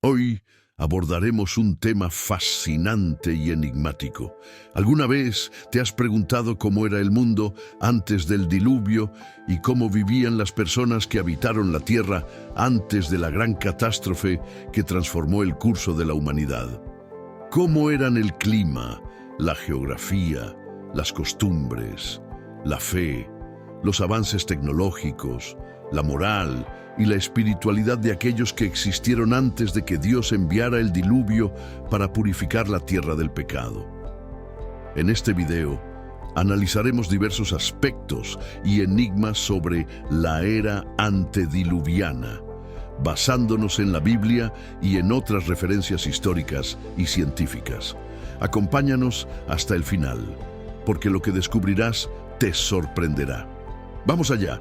Hoy abordaremos un tema fascinante y enigmático. ¿Alguna vez te has preguntado cómo era el mundo antes del diluvio y cómo vivían las personas que habitaron la Tierra antes de la gran catástrofe que transformó el curso de la humanidad? ¿Cómo eran el clima, la geografía, las costumbres, la fe, los avances tecnológicos, la moral y la espiritualidad de aquellos que existieron antes de que Dios enviara el diluvio para purificar la tierra del pecado? En este video analizaremos diversos aspectos y enigmas sobre la era antediluviana, basándonos en la Biblia y en otras referencias históricas y científicas. Acompáñanos hasta el final, porque lo que descubrirás te sorprenderá. ¡Vamos allá!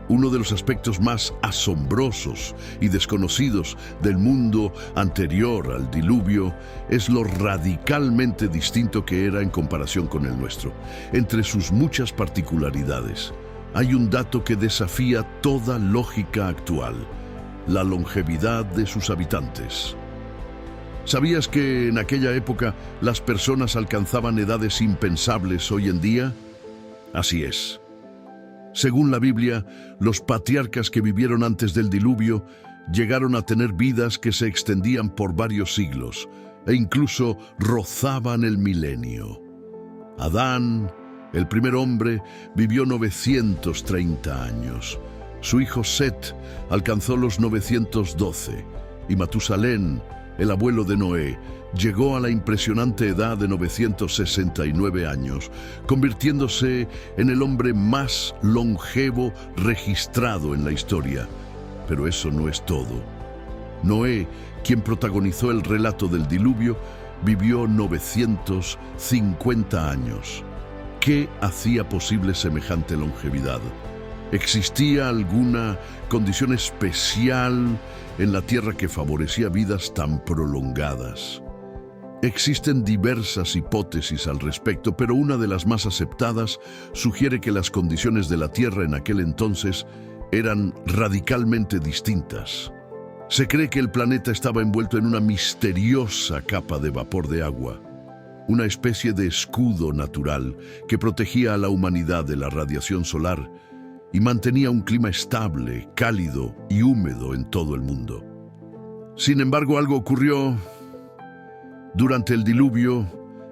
Uno de los aspectos más asombrosos y desconocidos del mundo anterior al diluvio es lo radicalmente distinto que era en comparación con el nuestro. Entre sus muchas particularidades, hay un dato que desafía toda lógica actual: la longevidad de sus habitantes. ¿Sabías que en aquella época las personas alcanzaban edades impensables hoy en día? Así es. Según la Biblia, los patriarcas que vivieron antes del diluvio llegaron a tener vidas que se extendían por varios siglos e incluso rozaban el milenio. Adán, el primer hombre, vivió 930 años. Su hijo Set alcanzó los 912 y Matusalén, el abuelo de Noé, llegó a la impresionante edad de 969 años, convirtiéndose en el hombre más longevo registrado en la historia. Pero eso no es todo. Noé, quien protagonizó el relato del diluvio, vivió 950 años. ¿Qué hacía posible semejante longevidad? ¿Existía alguna condición especial en la tierra que favorecía vidas tan prolongadas? Existen diversas hipótesis al respecto, pero una de las más aceptadas sugiere que las condiciones de la Tierra en aquel entonces eran radicalmente distintas. Se cree que el planeta estaba envuelto en una misteriosa capa de vapor de agua, una especie de escudo natural que protegía a la humanidad de la radiación solar y mantenía un clima estable, cálido y húmedo en todo el mundo. Sin embargo, algo ocurrió. Durante el diluvio,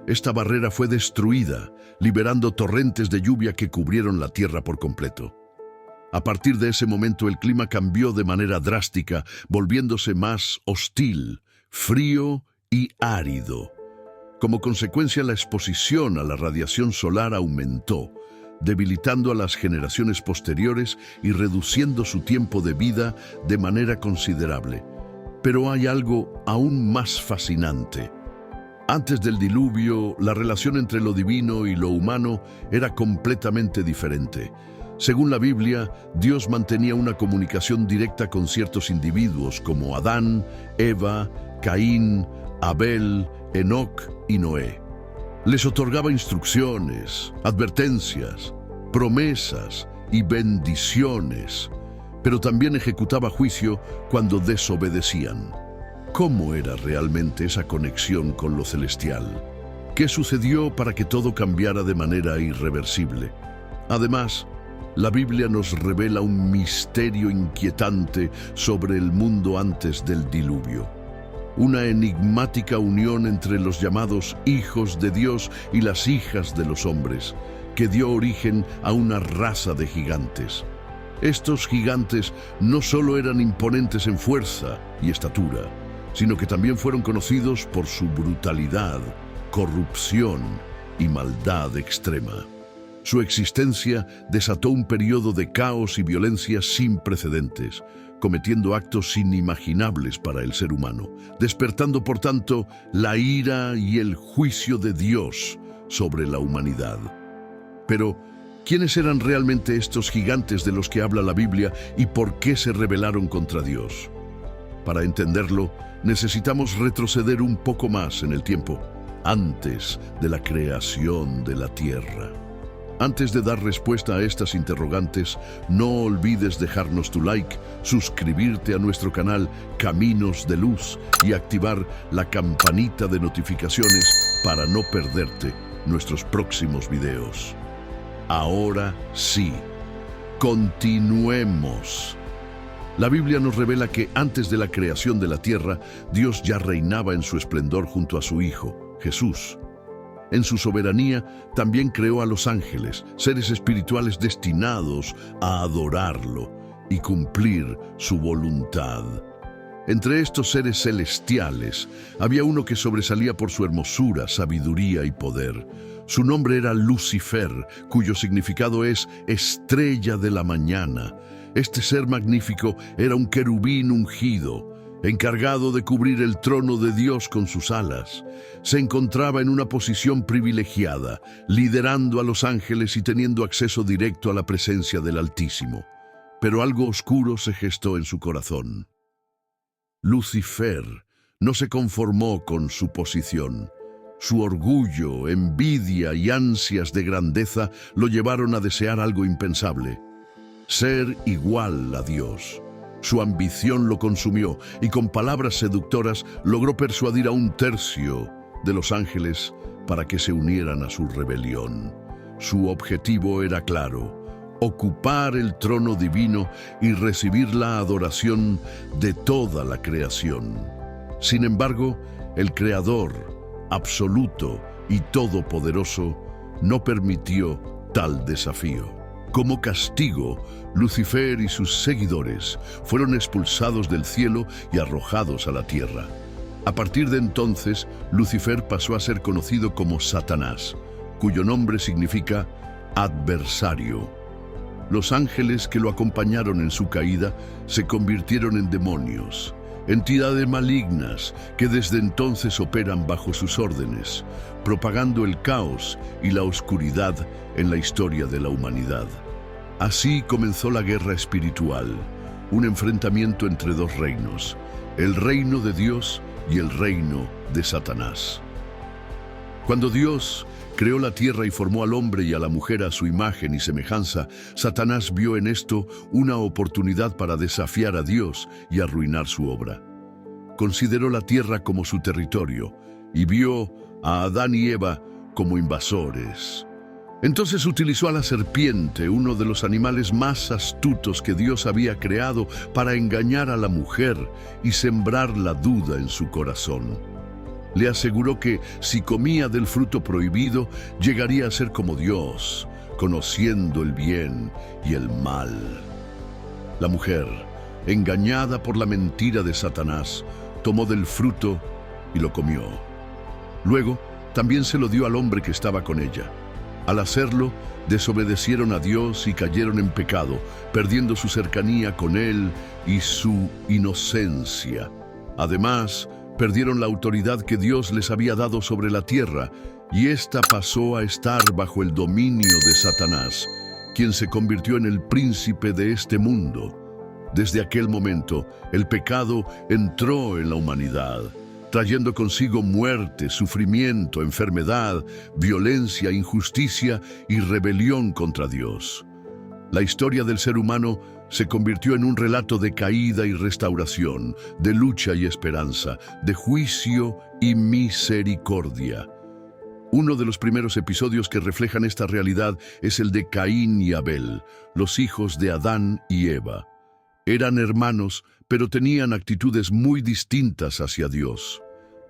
esta barrera fue destruida, liberando torrentes de lluvia que cubrieron la tierra por completo. A partir de ese momento, el clima cambió de manera drástica, volviéndose más hostil, frío y árido. Como consecuencia, la exposición a la radiación solar aumentó, debilitando a las generaciones posteriores y reduciendo su tiempo de vida de manera considerable. Pero hay algo aún más fascinante. Antes del diluvio, la relación entre lo divino y lo humano era completamente diferente. Según la Biblia, Dios mantenía una comunicación directa con ciertos individuos como Adán, Eva, Caín, Abel, Enoc y Noé. Les otorgaba instrucciones, advertencias, promesas y bendiciones, pero también ejecutaba juicio cuando desobedecían. ¿Cómo era realmente esa conexión con lo celestial? ¿Qué sucedió para que todo cambiara de manera irreversible? Además, la Biblia nos revela un misterio inquietante sobre el mundo antes del diluvio. Una enigmática unión entre los llamados hijos de Dios y las hijas de los hombres, que dio origen a una raza de gigantes. Estos gigantes no solo eran imponentes en fuerza y estatura, sino que también fueron conocidos por su brutalidad, corrupción y maldad extrema. Su existencia desató un periodo de caos y violencia sin precedentes, cometiendo actos inimaginables para el ser humano, despertando por tanto la ira y el juicio de Dios sobre la humanidad. Pero, ¿quiénes eran realmente estos gigantes de los que habla la Biblia y por qué se rebelaron contra Dios? Para entenderlo, necesitamos retroceder un poco más en el tiempo, antes de la creación de la tierra. Antes de dar respuesta a estas interrogantes, no olvides dejarnos tu like, suscribirte a nuestro canal Caminos de Luz y activar la campanita de notificaciones para no perderte nuestros próximos videos. Ahora sí, continuemos. La Biblia nos revela que antes de la creación de la tierra, Dios ya reinaba en su esplendor junto a su Hijo, Jesús. En su soberanía también creó a los ángeles, seres espirituales destinados a adorarlo y cumplir su voluntad. Entre estos seres celestiales había uno que sobresalía por su hermosura, sabiduría y poder. Su nombre era Lucifer, cuyo significado es estrella de la mañana. Este ser magnífico era un querubín ungido, encargado de cubrir el trono de Dios con sus alas. Se encontraba en una posición privilegiada, liderando a los ángeles y teniendo acceso directo a la presencia del Altísimo. Pero algo oscuro se gestó en su corazón. Lucifer no se conformó con su posición. Su orgullo, envidia y ansias de grandeza lo llevaron a desear algo impensable: ser igual a Dios. Su ambición lo consumió y con palabras seductoras logró persuadir a un tercio de los ángeles para que se unieran a su rebelión. Su objetivo era claro: ocupar el trono divino y recibir la adoración de toda la creación. Sin embargo, el Creador, absoluto y todopoderoso, no permitió tal desafío. Como castigo, Lucifer y sus seguidores fueron expulsados del cielo y arrojados a la tierra. A partir de entonces, Lucifer pasó a ser conocido como Satanás, cuyo nombre significa adversario. Los ángeles que lo acompañaron en su caída se convirtieron en demonios, entidades malignas que desde entonces operan bajo sus órdenes, propagando el caos y la oscuridad en la historia de la humanidad. Así comenzó la guerra espiritual, un enfrentamiento entre dos reinos: el reino de Dios y el reino de Satanás. Cuando Dios creó la tierra y formó al hombre y a la mujer a su imagen y semejanza, Satanás vio en esto una oportunidad para desafiar a Dios y arruinar su obra. Consideró la tierra como su territorio y vio a Adán y Eva como invasores. Entonces utilizó a la serpiente, uno de los animales más astutos que Dios había creado, para engañar a la mujer y sembrar la duda en su corazón. Le aseguró que si comía del fruto prohibido, llegaría a ser como Dios, conociendo el bien y el mal. La mujer, engañada por la mentira de Satanás, tomó del fruto y lo comió. Luego, también se lo dio al hombre que estaba con ella. Al hacerlo, desobedecieron a Dios y cayeron en pecado, perdiendo su cercanía con Él y su inocencia. Además, perdieron la autoridad que Dios les había dado sobre la tierra, y ésta pasó a estar bajo el dominio de Satanás, quien se convirtió en el príncipe de este mundo. Desde aquel momento, el pecado entró en la humanidad, trayendo consigo muerte, sufrimiento, enfermedad, violencia, injusticia y rebelión contra Dios. La historia del ser humano se convirtió en un relato de caída y restauración, de lucha y esperanza, de juicio y misericordia. Uno de los primeros episodios que reflejan esta realidad es el de Caín y Abel, los hijos de Adán y Eva. Eran hermanos, pero tenían actitudes muy distintas hacia Dios.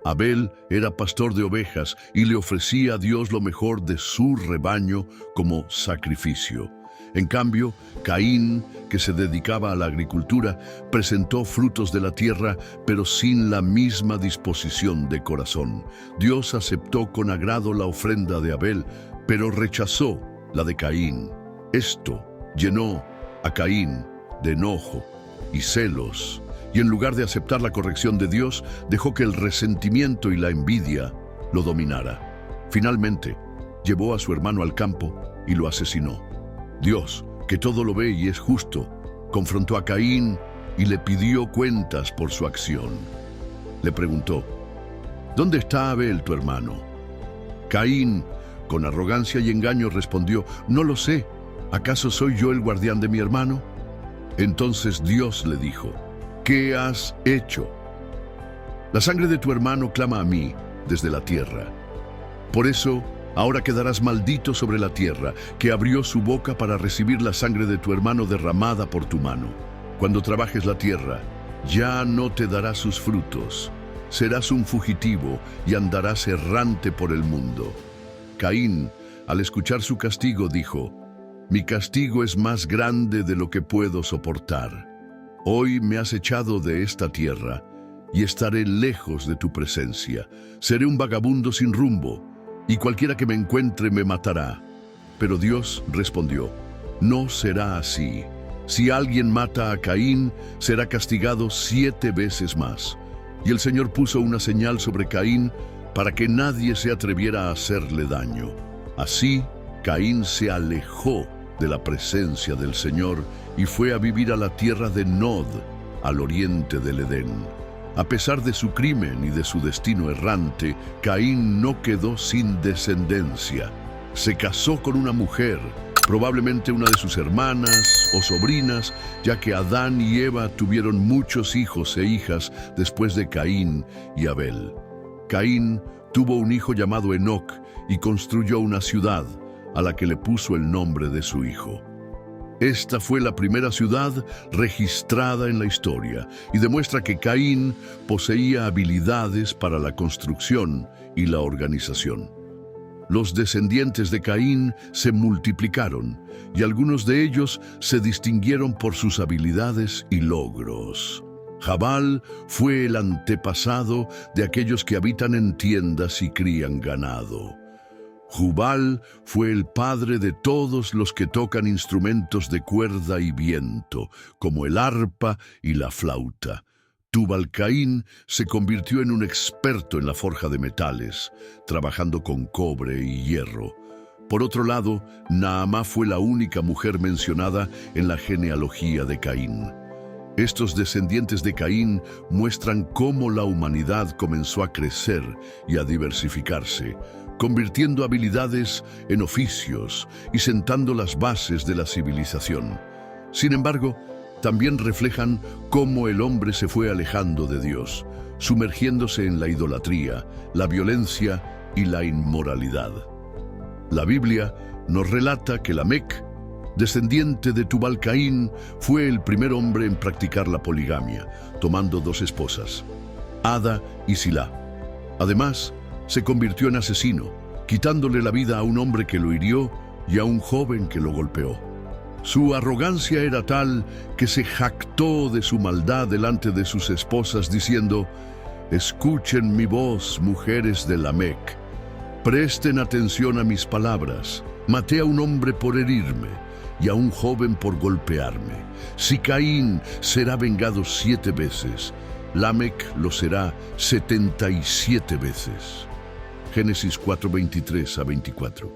Abel era pastor de ovejas y le ofrecía a Dios lo mejor de su rebaño como sacrificio. En cambio, Caín, que se dedicaba a la agricultura, presentó frutos de la tierra, pero sin la misma disposición de corazón. Dios aceptó con agrado la ofrenda de Abel, pero rechazó la de Caín. Esto llenó a Caín de enojo y celos, y en lugar de aceptar la corrección de Dios, dejó que el resentimiento y la envidia lo dominara. Finalmente, llevó a su hermano al campo y lo asesinó. Dios, que todo lo ve y es justo, confrontó a Caín y le pidió cuentas por su acción. Le preguntó: ¿Dónde está Abel, tu hermano? Caín, Con arrogancia y engaño respondió: no lo sé, ¿acaso soy yo el guardián de mi hermano? Entonces Dios le dijo: ¿qué has hecho? La sangre de tu hermano clama a mí desde la tierra. Por eso, ahora quedarás maldito sobre la tierra, que abrió su boca para recibir la sangre de tu hermano derramada por tu mano. Cuando trabajes la tierra, ya no te dará sus frutos. Serás un fugitivo y andarás errante por el mundo. Caín, al escuchar su castigo, dijo: mi castigo es más grande de lo que puedo soportar. Hoy me has echado de esta tierra y estaré lejos de tu presencia. Seré un vagabundo sin rumbo, y cualquiera que me encuentre me matará. Pero Dios respondió: no será así. Si alguien mata a Caín, será castigado 7 veces más. Y el Señor puso una señal sobre Caín para que nadie se atreviera a hacerle daño. Así, Caín se alejó de la presencia del Señor y fue a vivir a la tierra de Nod, al oriente del Edén. A pesar de su crimen y de su destino errante, Caín no quedó sin descendencia. Se casó con una mujer, probablemente una de sus hermanas o sobrinas, ya que Adán y Eva tuvieron muchos hijos e hijas después de Caín y Abel. Caín tuvo un hijo llamado Enoc y construyó una ciudad, a la que le puso el nombre de su hijo. Esta fue la primera ciudad registrada en la historia y demuestra que Caín poseía habilidades para la construcción y la organización. Los descendientes de Caín se multiplicaron y algunos de ellos se distinguieron por sus habilidades y logros. Jabal fue el antepasado de aquellos que habitan en tiendas y crían ganado. Jubal fue el padre de todos los que tocan instrumentos de cuerda y viento, como el arpa y la flauta. Tubal-Caín se convirtió en un experto en la forja de metales, trabajando con cobre y hierro. Por otro lado, Naamá fue la única mujer mencionada en la genealogía de Caín. Estos descendientes de Caín muestran cómo la humanidad comenzó a crecer y a diversificarse, convirtiendo habilidades en oficios y sentando las bases de la civilización. Sin embargo, también reflejan cómo el hombre se fue alejando de Dios, sumergiéndose en la idolatría, la violencia y la inmoralidad. La Biblia nos relata que Lamec, descendiente de Tubal-Caín, fue el primer hombre en practicar la poligamia, tomando 2 esposas, Ada y Silá. Además, se convirtió en asesino, quitándole la vida a un hombre que lo hirió y a un joven que lo golpeó. Su arrogancia era tal que se jactó de su maldad delante de sus esposas, diciendo: «Escuchen mi voz, mujeres de Lamec. Presten atención a mis palabras. Maté a un hombre por herirme y a un joven por golpearme. Si Caín será vengado 7 veces, Lamec lo será 77 veces». Génesis 4:23-24.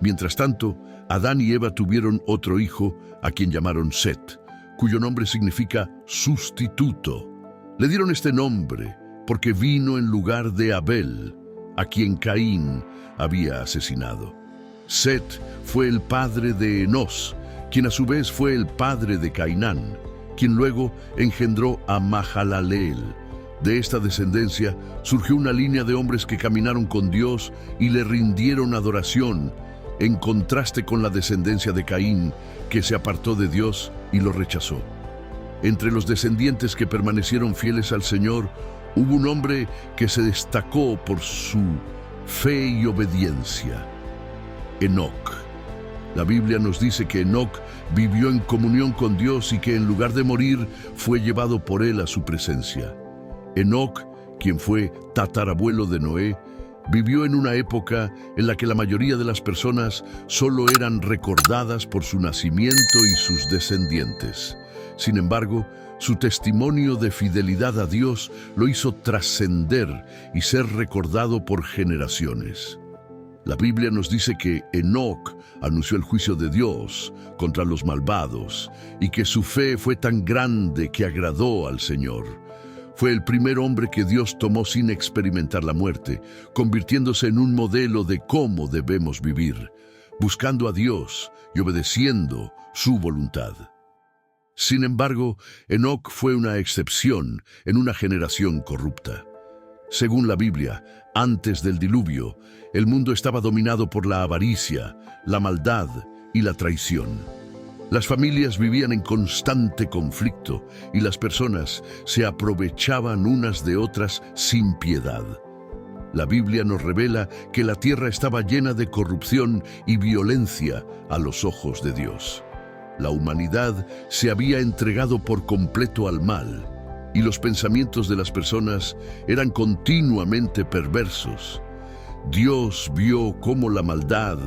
Mientras tanto, Adán y Eva tuvieron otro hijo, a quien llamaron Set, cuyo nombre significa sustituto. Le dieron este nombre porque vino en lugar de Abel, a quien Caín había asesinado. Set fue el padre de Enos, quien a su vez fue el padre de Cainán, quien luego engendró a Mahalaleel. De esta descendencia surgió una línea de hombres que caminaron con Dios y le rindieron adoración, en contraste con la descendencia de Caín, que se apartó de Dios y lo rechazó. Entre los descendientes que permanecieron fieles al Señor, hubo un hombre que se destacó por su fe y obediencia: Enoc. La Biblia nos dice que Enoc vivió en comunión con Dios y que en lugar de morir, fue llevado por él a su presencia. Enoc, quien fue tatarabuelo de Noé, vivió en una época en la que la mayoría de las personas solo eran recordadas por su nacimiento y sus descendientes. Sin embargo, su testimonio de fidelidad a Dios lo hizo trascender y ser recordado por generaciones. La Biblia nos dice que Enoc anunció el juicio de Dios contra los malvados y que su fe fue tan grande que agradó al Señor. Fue el primer hombre que Dios tomó sin experimentar la muerte, convirtiéndose en un modelo de cómo debemos vivir, buscando a Dios y obedeciendo su voluntad. Sin embargo, Enoc fue una excepción en una generación corrupta. Según la Biblia, antes del diluvio, el mundo estaba dominado por la avaricia, la maldad y la traición. Las familias vivían en constante conflicto y las personas se aprovechaban unas de otras sin piedad. La Biblia nos revela que la tierra estaba llena de corrupción y violencia a los ojos de Dios. La humanidad se había entregado por completo al mal y los pensamientos de las personas eran continuamente perversos. Dios vio cómo la maldad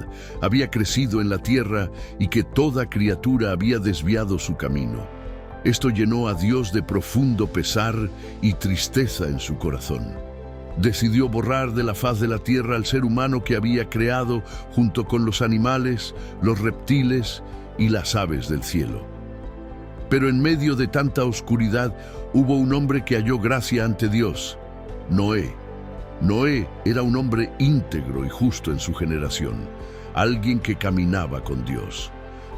había crecido en la tierra y que toda criatura había desviado su camino. Esto llenó a Dios de profundo pesar y tristeza en su corazón. Decidió borrar de la faz de la tierra al ser humano que había creado junto con los animales, los reptiles y las aves del cielo. Pero en medio de tanta oscuridad hubo un hombre que halló gracia ante Dios: Noé. Noé era un hombre íntegro y justo en su generación, alguien que caminaba con Dios.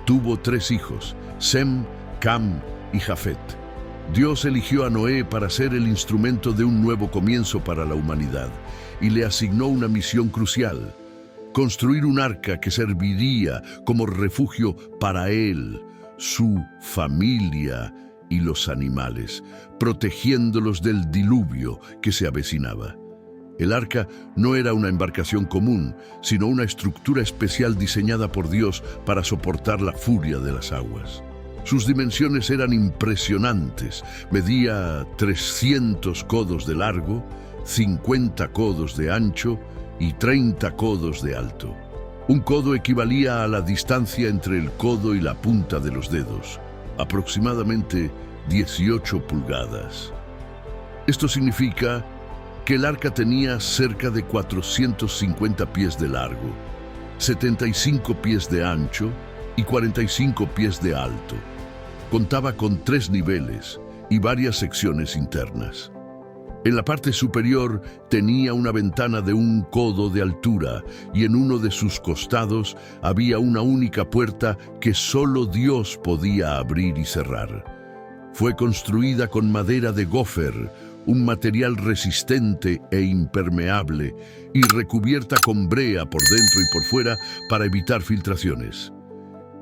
Tuvo 3 hijos, Sem, Cam y Jafet. Dios eligió a Noé para ser el instrumento de un nuevo comienzo para la humanidad y le asignó una misión crucial: construir un arca que serviría como refugio para él, su familia y los animales, protegiéndolos del diluvio que se avecinaba. El arca no era una embarcación común, sino una estructura especial diseñada por Dios para soportar la furia de las aguas. Sus dimensiones eran impresionantes. Medía 300 codos de largo, 50 codos de ancho y 30 codos de alto. Un codo equivalía a la distancia entre el codo y la punta de los dedos, aproximadamente 18 pulgadas. Esto significa que el arca tenía cerca de 450 pies de largo, 75 pies de ancho y 45 pies de alto. Contaba con 3 niveles y varias secciones internas. En la parte superior tenía una ventana de 1 codo de altura y en uno de sus costados había una única puerta que solo Dios podía abrir y cerrar. Fue construida con madera de gofer, un material resistente e impermeable, y recubierta con brea por dentro y por fuera para evitar filtraciones.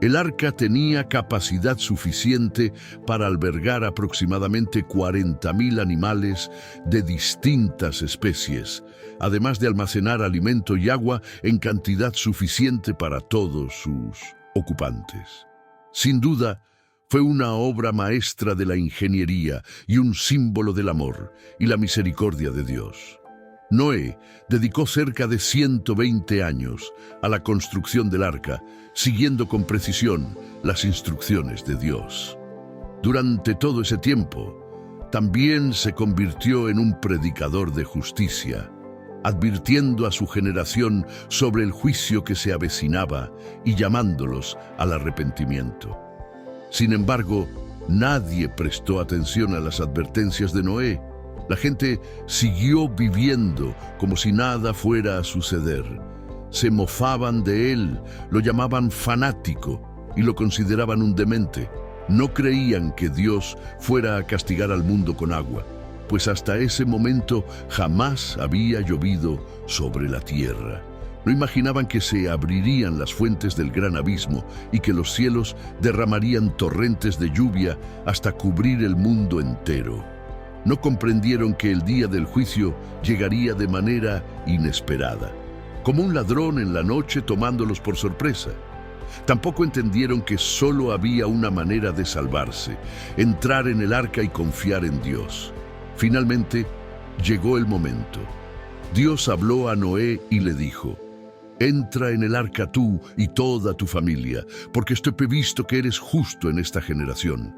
El arca tenía capacidad suficiente para albergar aproximadamente 40.000 animales de distintas especies, además de almacenar alimento y agua en cantidad suficiente para todos sus ocupantes. Sin duda, fue una obra maestra de la ingeniería y un símbolo del amor y la misericordia de Dios. Noé dedicó cerca de 120 años a la construcción del arca, siguiendo con precisión las instrucciones de Dios. Durante todo ese tiempo, también se convirtió en un predicador de justicia, advirtiendo a su generación sobre el juicio que se avecinaba y llamándolos al arrepentimiento. Sin embargo, nadie prestó atención a las advertencias de Noé. La gente siguió viviendo como si nada fuera a suceder. Se mofaban de él, lo llamaban fanático y lo consideraban un demente. No creían que Dios fuera a castigar al mundo con agua, pues hasta ese momento jamás había llovido sobre la tierra. No imaginaban que se abrirían las fuentes del gran abismo y que los cielos derramarían torrentes de lluvia hasta cubrir el mundo entero. No comprendieron que el día del juicio llegaría de manera inesperada, como un ladrón en la noche tomándolos por sorpresa. Tampoco entendieron que solo había una manera de salvarse: entrar en el arca y confiar en Dios. Finalmente, llegó el momento. Dios habló a Noé y le dijo: entra en el arca tú y toda tu familia, porque estoy previsto que eres justo en esta generación.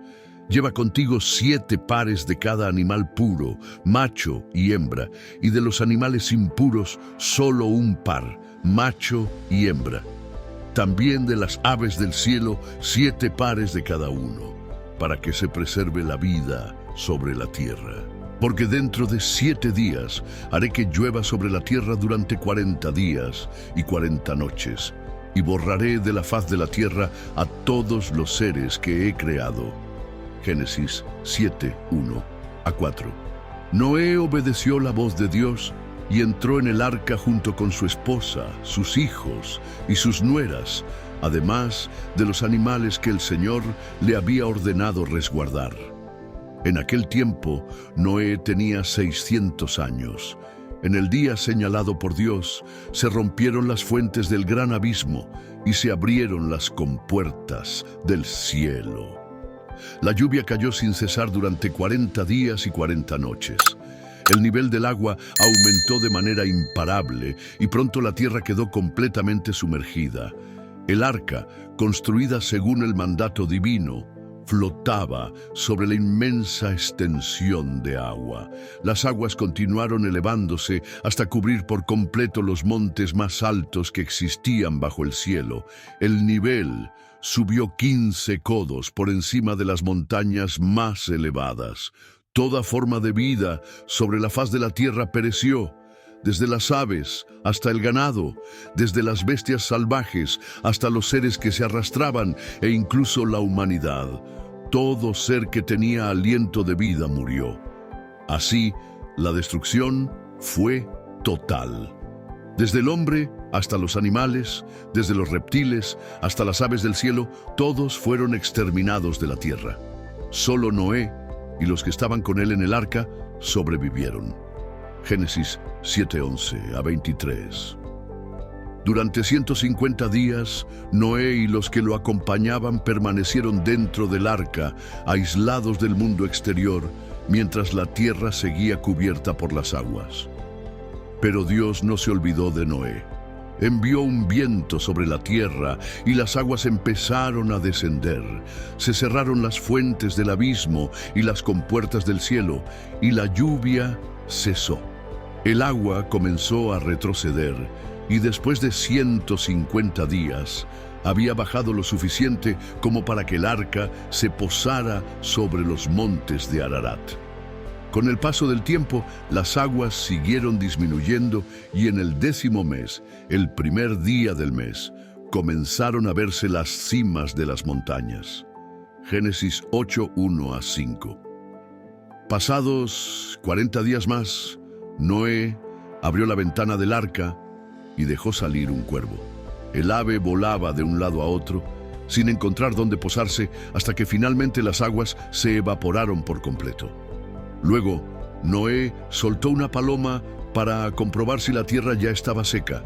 Lleva contigo 7 pares de cada animal puro, macho y hembra, y de los animales impuros solo 1 par, macho y hembra. También de las aves del cielo 7 pares de cada uno, para que se preserve la vida sobre la tierra. Porque dentro de 7 días haré que llueva sobre la tierra durante 40 días y 40 noches, y borraré de la faz de la tierra a todos los seres que he creado. Génesis 7, 1 a 4. Noé obedeció la voz de Dios y entró en el arca junto con su esposa, sus hijos y sus nueras, además de los animales que el Señor le había ordenado resguardar. En aquel tiempo, Noé tenía 600 años. En el día señalado por Dios, se rompieron las fuentes del gran abismo y se abrieron las compuertas del cielo. La lluvia cayó sin cesar durante 40 días y 40 noches. El nivel del agua aumentó de manera imparable y pronto la tierra quedó completamente sumergida. El arca, construida según el mandato divino, flotaba sobre la inmensa extensión de agua. Las aguas continuaron elevándose hasta cubrir por completo los montes más altos que existían bajo el cielo. El nivel subió 15 codos por encima de las montañas más elevadas. Toda forma de vida sobre la faz de la tierra pereció, desde las aves hasta el ganado, desde las bestias salvajes hasta los seres que se arrastraban e incluso la humanidad. Todo ser que tenía aliento de vida murió. Así, la destrucción fue total. Desde el hombre hasta los animales, desde los reptiles hasta las aves del cielo, todos fueron exterminados de la tierra. Solo Noé y los que estaban con él en el arca sobrevivieron. Génesis 7:11 a 23. Durante 150 días, Noé y los que lo acompañaban permanecieron dentro del arca, aislados del mundo exterior, mientras la tierra seguía cubierta por las aguas. Pero Dios no se olvidó de Noé. Envió un viento sobre la tierra y las aguas empezaron a descender. Se cerraron las fuentes del abismo y las compuertas del cielo, y la lluvia cesó. El agua comenzó a retroceder, y después de 150 días, había bajado lo suficiente como para que el arca se posara sobre los montes de Ararat. Con el paso del tiempo, las aguas siguieron disminuyendo y en el 10º mes, el primer día del mes, comenzaron a verse las cimas de las montañas. Génesis 8, 1 a 5. Pasados 40 días más, Noé abrió la ventana del arca y dejó salir un cuervo. El ave volaba de un lado a otro, sin encontrar dónde posarse, hasta que finalmente las aguas se evaporaron por completo. Luego, Noé soltó una paloma para comprobar si la tierra ya estaba seca.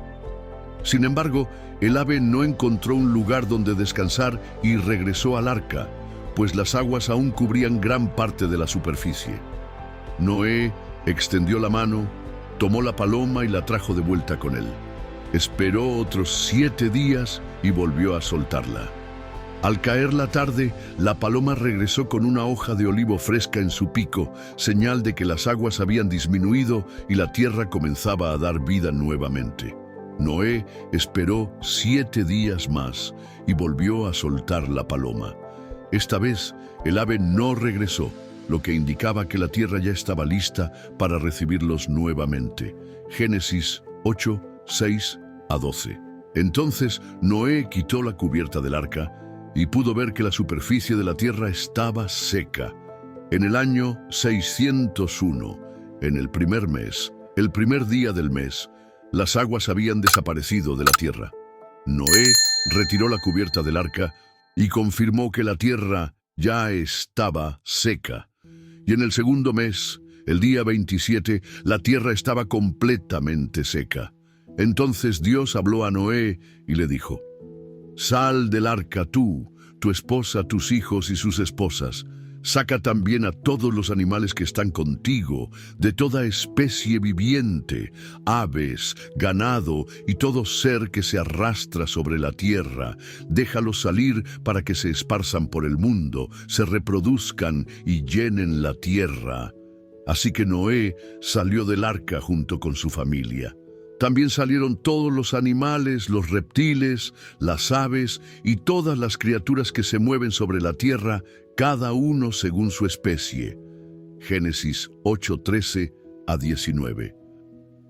Sin embargo, el ave no encontró un lugar donde descansar y regresó al arca, pues las aguas aún cubrían gran parte de la superficie. Noé extendió la mano, tomó la paloma y la trajo de vuelta con él. Esperó otros 7 días y volvió a soltarla. Al caer la tarde, la paloma regresó con una hoja de olivo fresca en su pico, señal de que las aguas habían disminuido y la tierra comenzaba a dar vida nuevamente. Noé esperó 7 días más y volvió a soltar la paloma. Esta vez, el ave no regresó, lo que indicaba que la tierra ya estaba lista para recibirlos nuevamente. Génesis 8, 6 a 12. Entonces Noé quitó la cubierta del arca y pudo ver que la superficie de la tierra estaba seca. En el año 601, en el primer mes, el primer día del mes, las aguas habían desaparecido de la tierra. Noé retiró la cubierta del arca y confirmó que la tierra ya estaba seca. Y en el segundo mes, el día 27, la tierra estaba completamente seca. Entonces Dios habló a Noé y le dijo: «Sal del arca tú, tu esposa, tus hijos y sus esposas. Saca también a todos los animales que están contigo, de toda especie viviente, aves, ganado y todo ser que se arrastra sobre la tierra. Déjalos salir para que se esparzan por el mundo, se reproduzcan y llenen la tierra». Así que Noé salió del arca junto con su familia. También salieron todos los animales, los reptiles, las aves y todas las criaturas que se mueven sobre la tierra, cada uno según su especie. Génesis 8:13 a 19.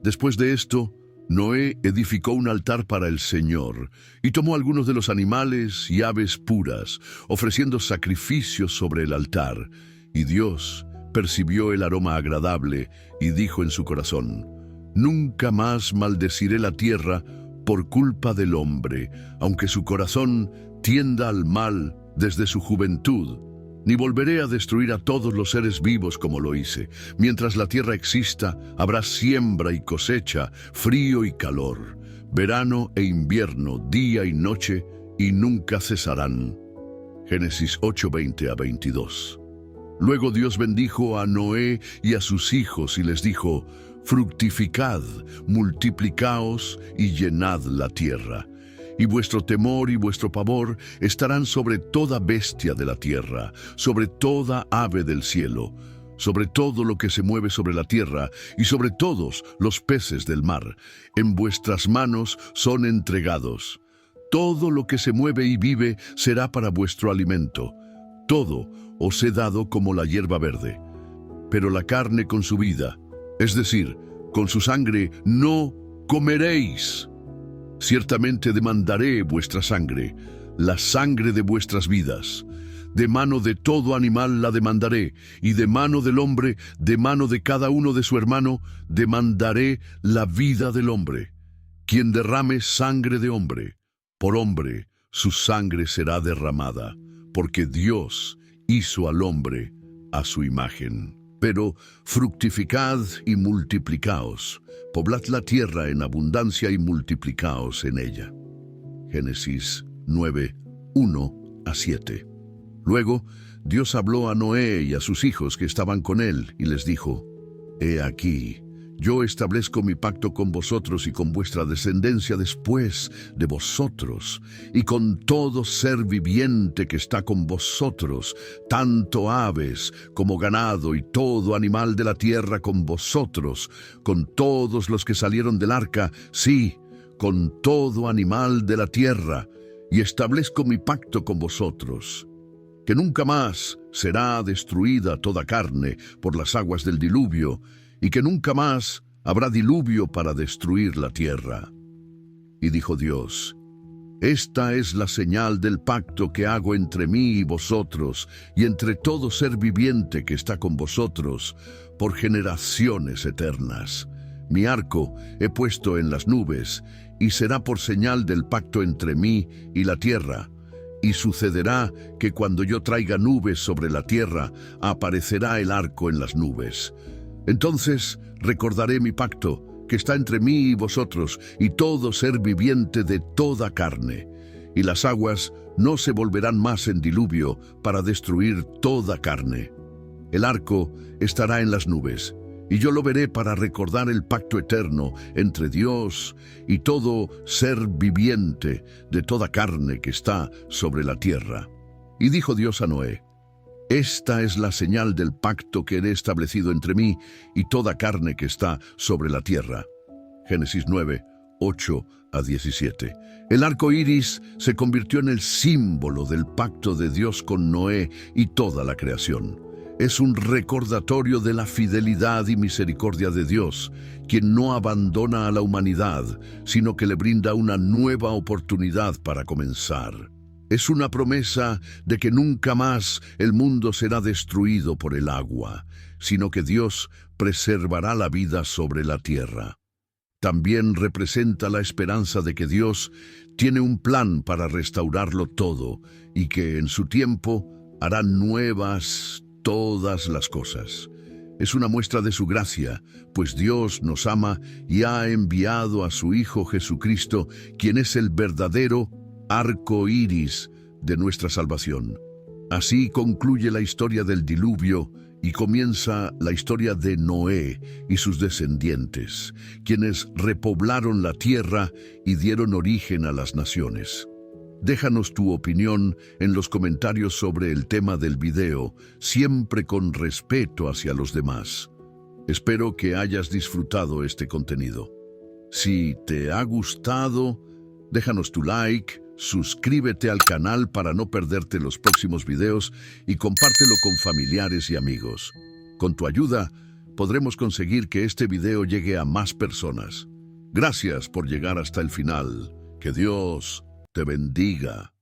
Después de esto, Noé edificó un altar para el Señor y tomó algunos de los animales y aves puras, ofreciendo sacrificios sobre el altar. Y Dios percibió el aroma agradable y dijo en su corazón: Nunca más maldeciré la tierra por culpa del hombre, aunque su corazón tienda al mal desde su juventud. Ni volveré a destruir a todos los seres vivos como lo hice. Mientras la tierra exista, habrá siembra y cosecha, frío y calor, verano e invierno, día y noche, y nunca cesarán. Génesis 8:20 a 22. Luego Dios bendijo a Noé y a sus hijos y les dijo: Fructificad, multiplicaos y llenad la tierra. Y vuestro temor y vuestro pavor estarán sobre toda bestia de la tierra, sobre toda ave del cielo, sobre todo lo que se mueve sobre la tierra y sobre todos los peces del mar. En vuestras manos son entregados. Todo lo que se mueve y vive será para vuestro alimento. Todo os he dado como la hierba verde. Pero la carne con su vida, es decir, con su sangre, no comeréis. Ciertamente demandaré vuestra sangre, la sangre de vuestras vidas. De mano de todo animal la demandaré, y de mano del hombre, de mano de cada uno de su hermano, demandaré la vida del hombre. Quien derrame sangre de hombre, por hombre su sangre será derramada, porque Dios hizo al hombre a su imagen. Pero fructificad y multiplicaos, poblad la tierra en abundancia y multiplicaos en ella. Génesis 9, 1 a 7. Luego, Dios habló a Noé y a sus hijos que estaban con él y les dijo: He aquí, yo establezco mi pacto con vosotros y con vuestra descendencia después de vosotros, y con todo ser viviente que está con vosotros, tanto aves como ganado y todo animal de la tierra con vosotros, con todos los que salieron del arca, sí, con todo animal de la tierra, y establezco mi pacto con vosotros, que nunca más será destruida toda carne por las aguas del diluvio, y que nunca más habrá diluvio para destruir la tierra. Y dijo Dios: Esta es la señal del pacto que hago entre mí y vosotros, y entre todo ser viviente que está con vosotros, por generaciones eternas. Mi arco he puesto en las nubes, y será por señal del pacto entre mí y la tierra. Y sucederá que cuando yo traiga nubes sobre la tierra, aparecerá el arco en las nubes. Entonces recordaré mi pacto, que está entre mí y vosotros, y todo ser viviente de toda carne. Y las aguas no se volverán más en diluvio para destruir toda carne. El arco estará en las nubes, y yo lo veré para recordar el pacto eterno entre Dios y todo ser viviente de toda carne que está sobre la tierra. Y dijo Dios a Noé: Esta es la señal del pacto que he establecido entre mí y toda carne que está sobre la tierra. Génesis 9, 8 a 17. El arco iris se convirtió en el símbolo del pacto de Dios con Noé y toda la creación. Es un recordatorio de la fidelidad y misericordia de Dios, quien no abandona a la humanidad, sino que le brinda una nueva oportunidad para comenzar. Es una promesa de que nunca más el mundo será destruido por el agua, sino que Dios preservará la vida sobre la tierra. También representa la esperanza de que Dios tiene un plan para restaurarlo todo y que en su tiempo hará nuevas todas las cosas. Es una muestra de su gracia, pues Dios nos ama y ha enviado a su Hijo Jesucristo, quien es el verdadero arco iris de nuestra salvación. Así concluye la historia del diluvio y comienza la historia de Noé y sus descendientes, quienes repoblaron la tierra y dieron origen a las naciones. Déjanos tu opinión en los comentarios sobre el tema del video, siempre con respeto hacia los demás. Espero que hayas disfrutado este contenido. Si te ha gustado, déjanos tu like, suscríbete al canal para no perderte los próximos videos y compártelo con familiares y amigos. Con tu ayuda, podremos conseguir que este video llegue a más personas. Gracias por llegar hasta el final. Que Dios te bendiga.